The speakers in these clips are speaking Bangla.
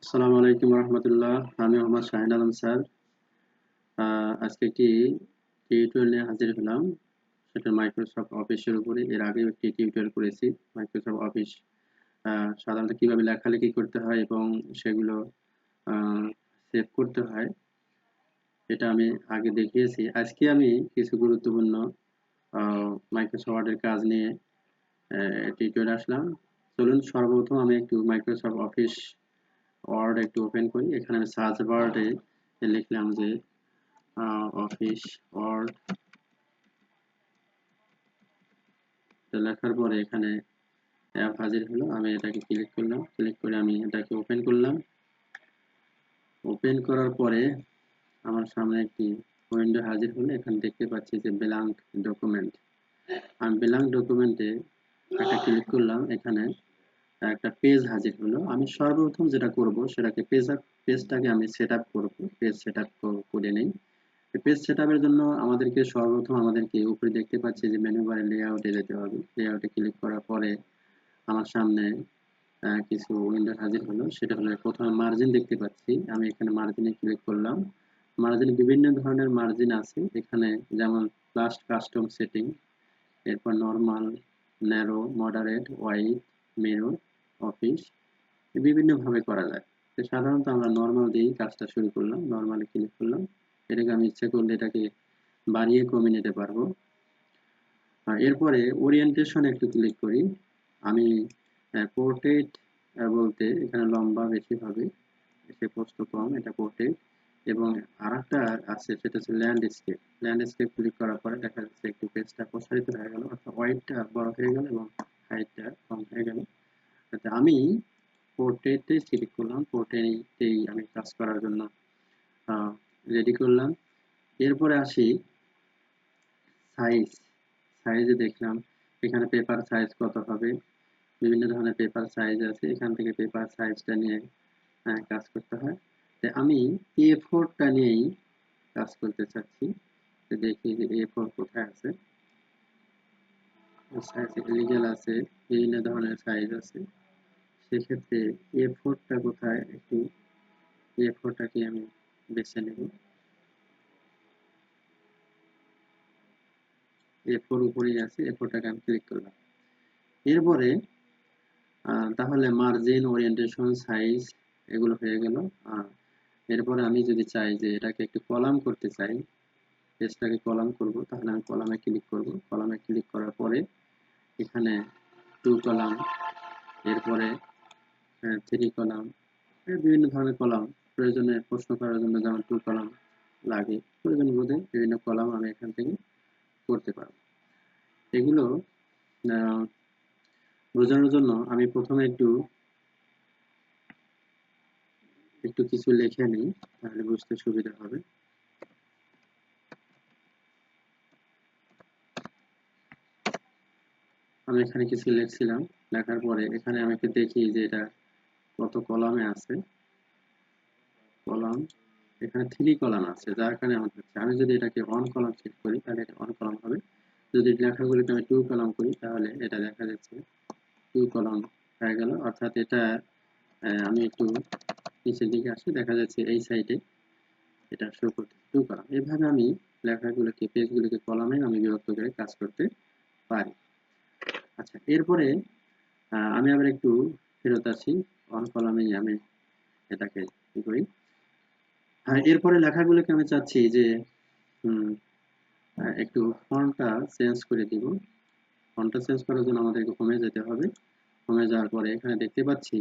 আসসালামু আলাইকুম রহমতুল্লাহ। আমি মোহাম্মদ শাহিন আলম স্যার। আজকে একটি টিউটোরিয়াল নিয়ে হাজির হলাম, সেটা মাইক্রোসফট অফিসের উপরে। এর আগেও একটি টিউটোরিয়াল করেছি। মাইক্রোসফট অফিস সাধারণত কিভাবে লেখালেখি করতে হয় এবং সেগুলো সেভ করতে হয়, এটা আমি আগে দেখিয়েছি। আজকে আমি কিছু গুরুত্বপূর্ণ মাইক্রোসফট ওয়ার্ডের কাজ নিয়ে টিউটোরিয়াল আসলাম। চলুন সর্বপ্রথম আমি একটু মাইক্রোসফট অফিস ওয়ার্ড একটু ওপেন করি। এখানে আমি সার্চ বারে লিখলাম যে অফিস ওয়ার্ড। লেখার পরে এখানে অ্যাপ হাজির হলো। আমি এটাকে ক্লিক করলাম, ক্লিক করে আমি এটাকে ওপেন করলাম। ওপেন করার পরে আমার সামনে একটি উইন্ডো হাজির হলো। এখানে দেখতে পাচ্ছি যে ব্ল্যাঙ্ক ডকুমেন্ট। আমি ব্ল্যাঙ্ক ডকুমেন্টে একটা ক্লিক করলাম। এখানে একটা পেজ হাজির হলো। আমি সর্বপ্রথম যেটা করব সেটাকে পেজটাকে আমি সেট আপ করবো। পেজ সেট আপ করে নেই। পেজ সেটআপের জন্য আমাদেরকে উপরে দেখতে পাচ্ছি যে মেনু বারে লেআউটে যেতে হবে। লেআউটে ক্লিক করার পরে আমার সামনে কিছু উইন্ডো হাজির হলো। সেটা হলো প্রথমে মার্জিন দেখতে পাচ্ছি। আমি এখানে মার্জিনে ক্লিক করলাম। মার্জিনে বিভিন্ন ধরনের মার্জিন আছে এখানে, যেমন প্লাস কাস্টম সেটিং, এরপর নরমাল, ন্যারো, মডারেট, ওয়াইড, মেরু, অফিস, বিভিন্ন ভাবে করা যায়। তো সাধারণত আমরা নরমাল দিয়েই কাজটা শুরু করলাম। নরমালে ক্লিক করলাম। এটাকে আমি ইচ্ছে করলে এটাকে বাড়িয়ে কমিয়ে নিতে পারবো। এরপরে ওরিয়েন্টেশন একটু ক্লিক করি। আমি পোর্ট্রেট বলতে এখানে লম্বা বেশি হবে, এসে প্রস্থ কম, এটা পোর্ট্রেট। এবং আরেকটা আছে সেটা হচ্ছে ল্যান্ডস্কেপ। ল্যান্ডস্কেপ ক্লিক করার পরে দেখা যাচ্ছে একটু পেজটা প্রসারিত হয়ে গেল, অর্থাৎ ওয়াইডটা বড় হয়ে গেল এবং হাইটটা কম হয়ে গেল। আমি পোর্ট্রেটে সিলেক্ট করলাম, পোর্ট্রেটেই আমি কাজ করার জন্য রেডি করলাম। এরপরে আসি সাইজ। সাইজে দেখলাম এখানে পেপার সাইজ কত হবে, বিভিন্ন ধরনের পেপার সাইজ আছে। এখান থেকে পেপার সাইজটা নিয়ে কাজ করতে হয়। আমি A4টা নিয়েই কাজ করতে চাচ্ছি। দেখি যে A4 কোথায় আছে। সাইজ লিগ্যাল আছে, বিভিন্ন ধরনের সাইজ আছে। সেক্ষেত্রে A4টা কোথায়, একটু A4টাকে আমি বেছে নেব। A4 উপরেই আছে, A4টাকে আমি ক্লিক করলাম। এরপরে তাহলে মার্জিন, ওরিয়েন্টেশন, সাইজ এগুলো হয়ে গেল। এরপরে আমি যদি চাই যে এটাকে একটু কলাম করতে চাই, পেজটাকে কলাম করব, তাহলে আমি কলামে ক্লিক করব। কলামে ক্লিক করার পরে এখানে 2 কলাম, এরপরে 3 কলাম, বিভিন্ন ধরনের কলাম প্রয়োজনে প্রশ্ন করার জন্য যেমন 2 কলাম লাগে, প্রয়োজন বোধে বিভিন্ন কলাম আমি এখান থেকে করতে পারব। এগুলো বোঝানোর জন্য আমি প্রথমে একটু কিছু লিখে নিই, তাহলে বুঝতে সুবিধা হবে। আমি এখানে কিছু লিখছিলাম, লেখার পরে এখানে আমি একটু দেখি যে এটা কত কলামে আছে। কলাম এখানে 3 কলাম আছে, যার কারণে আমার হচ্ছে, আমি যদি এটাকে 1 কলাম সেট করি তাহলে এটা 1 কলাম হবে। যদি লেখাগুলিকে আমি 2 কলাম করি তাহলে এটা দেখা যাচ্ছে 2 কলাম হয়ে গেল। অর্থাৎ এটা আমি একটু নিচের দিকে আসি, দেখা যাচ্ছে এই সাইডে এটা শো করতে 2 কলাম। এভাবে আমি লেখাগুলোকে, পেজগুলোকে কলামে আমি বিভক্ত করে কাজ করতে পারি। আচ্ছা, এরপরে আমি আবার একটু ফেরত আসি, 1 কলামেই আমি এটাকে কি করি। এরপরে লেখাগুলোকে আমি চাচ্ছি যে একটু ফন্টটা চেঞ্জ করে দিব। ফন্টটা চেঞ্জ করার জন্য আমাদেরকে হোমে যেতে হবে। হোমে যাওয়ার পরে এখানে দেখতে পাচ্ছি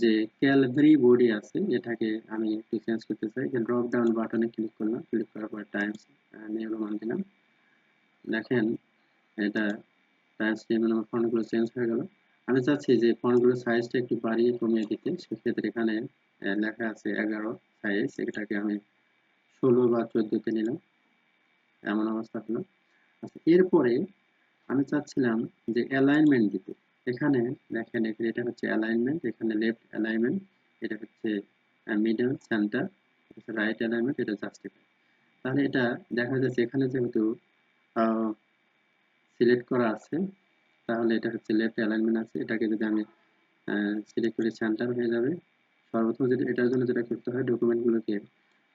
যে ক্যালভারি বডি আছে, এটাকে আমি একটু চেঞ্জ করতে চাই। ড্রপ ডাউন বাটনে ক্লিক করলাম, ক্লিক করার পরে টাইমস নিউ রোমান দিলাম। দেখেন এটা টাইমস নিউ রোমান ফন্টগুলো চেঞ্জ হয়ে গেল। আমি চাচ্ছি যে ফন্টগুলোর সাইজটা একটু বাড়িয়ে কমিয়ে দিতে। সেক্ষেত্রে এখানে লেখা আছে 11 সাইজ, এটাকে আমি 16 বা 14তে নিলাম, এমন অবস্থা হলো। আচ্ছা, এরপরে আমি চাচ্ছিলাম যে অ্যালাইনমেন্ট দিতে। এখানে দেখেন এটা হচ্ছে অ্যালাইনমেন্ট, এখানে লেফট অ্যালাইনমেন্ট, এটা হচ্ছে মিডল, সেন্টার, রাইট অ্যালাইনমেন্ট, এটা জাস্টিফাই। তাহলে এটা দেখা যাচ্ছে এখানে যেহেতু সিলেক্ট করা আছে, তাহলে এটা হচ্ছে লেফট অ্যালাইনমেন্ট আছে। এটাকে যদি আমি সিলেক্ট করি সেন্টার হয়ে যাবে, সর্বপ্রথম যেটা এটার জন্য যেটা করতে হয়, ডকুমেন্টগুলোকে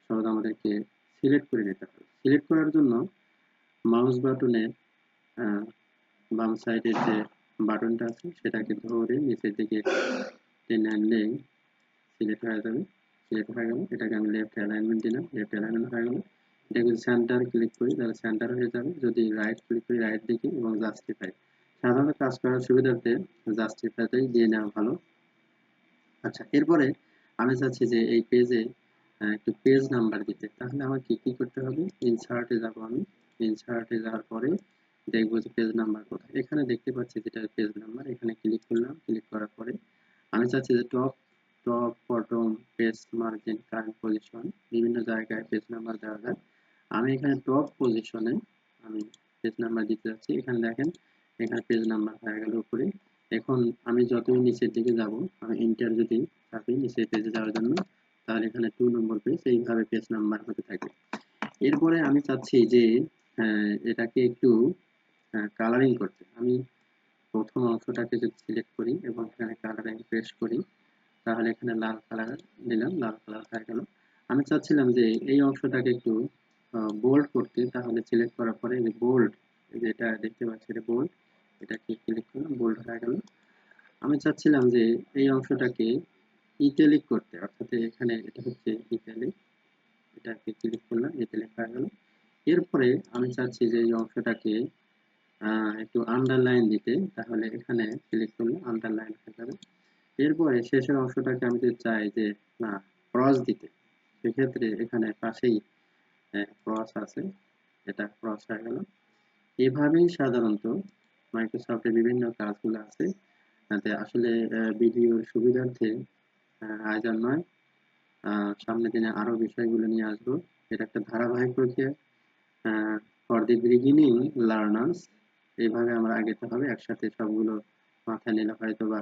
সর্বদা আমাদেরকে সিলেক্ট করে নিতে হবে। সিলেক্ট করার জন্য মাউস বাটনের বাম সাইডের যে বাটনটা আছে সেটাকে ধরে নিচের দিকে টেনে আনলেই সিলেক্ট হয়ে যাবে। সিলেক্ট হয়ে গেল, এটাকে আমি লেফট অ্যালাইনমেন্ট দিলাম, লেফট অ্যালাইনমেন্ট হয়ে গেল। এটা যদি সেন্টার ক্লিক করি তাহলে সেন্টার হয়ে যাবে, যদি রাইট ক্লিক করি রাইট দিকে, এবং জাস্টিফাই। সাধারণত কাজ করার সুবিধার্থে জাস্টিফাইটাই দিয়ে নেওয়া ভালো। আচ্ছা, এরপরে আমি চাচ্ছি যে এই পেজে একটু পেজ নাম্বার দিতে। তাহলে আমার কি করতে হবে, ইনসার্টে যাব আমি। ইনসার্টে যাওয়ার পরে দেখবো যে পেজ নাম্বার কোথায়। এখানে দেখতে পাচ্ছি যেটা পেজ নাম্বার, এখানে ক্লিক করলাম। ক্লিক করার পরে আমি চাচ্ছি যে top, bottom, page, margin, current position, বিভিন্ন জায়গায় পেজ নাম্বার দেওয়া যায়। আমি এখানে টপ পজিশনে আমি পেজ নাম্বার দিতে যাচ্ছি। এখানে দেখেন, এখানে পেজ নাম্বার হয়ে গেল উপরে। এখন আমি যতই নিচের দিকে যাব, আমি এন্টার যদি চাপি নিচের পেজে যাওয়ার জন্য, তাহলে এখানে 2 নম্বর পেজ, এইভাবে পেজ নাম্বার হতে থাকে। এরপরে আমি চাচ্ছি যে এটাকে একটু কালারিং করতে। আমি প্রথম অংশটাকে যদি সিলেক্ট করি এবং এখানে কালারিং প্রেস করি, তাহলে এখানে লাল কালার দিলাম, লাল কালার হয়ে গেল। আমি চাচ্ছিলাম যে এই অংশটাকে একটু বোল্ড করতে, তাহলে সিলেক্ট করার পরে যে বোল্ড, যেটা দেখতে পাচ্ছি এটা বোল্ড, এটাকে ক্লিক করলাম, বোল্ড হয়ে গেল। আমি চাচ্ছিলাম যে এই অংশটাকে ইটালিক করতে, অর্থাৎ এখানে এটা হচ্ছে ইটালিক, এটাকে ক্লিক করলাম, ইটালিক হয়ে গেল। এরপরে আমি চাচ্ছি যে এই অংশটাকে একটু আন্ডারলাইন দিতে, তাহলে এখানে ক্লিক করলে আন্ডারলাইন হয়ে যাবে। এরপরে শেষের অংশটাকে আমি যদি চাই যে না ক্রস দিতে, সেক্ষেত্রে এখানে পাশেই ক্রস আছে, এটা ক্রস হয়ে গেল। এভাবেই সাধারণত মাইক্রোসফটের বিভিন্ন কাজগুলো আছে। যাতে আসলে ভিডিওর সুবিধার্থে আজ আর নয়, সামনের দিনে আরো বিষয়গুলো নিয়ে আসবো। এটা একটা ধারাবাহিক প্রক্রিয়া, ফর দি বিগিনিং লার্নার্স। এইভাবে আমরা আগাতে হবে, একসাথে সবগুলো মাথায় নিলে হয়তো বা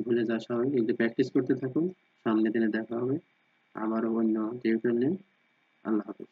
ভুলে যাওয়া স্বাভাবিক। কিন্তু প্র্যাকটিস করতে থাকুন, সামনের দিনে দেখা হবে আবারও অন্য টিউটোরিয়াল নিয়ে। আল্লাহ হাফেজ।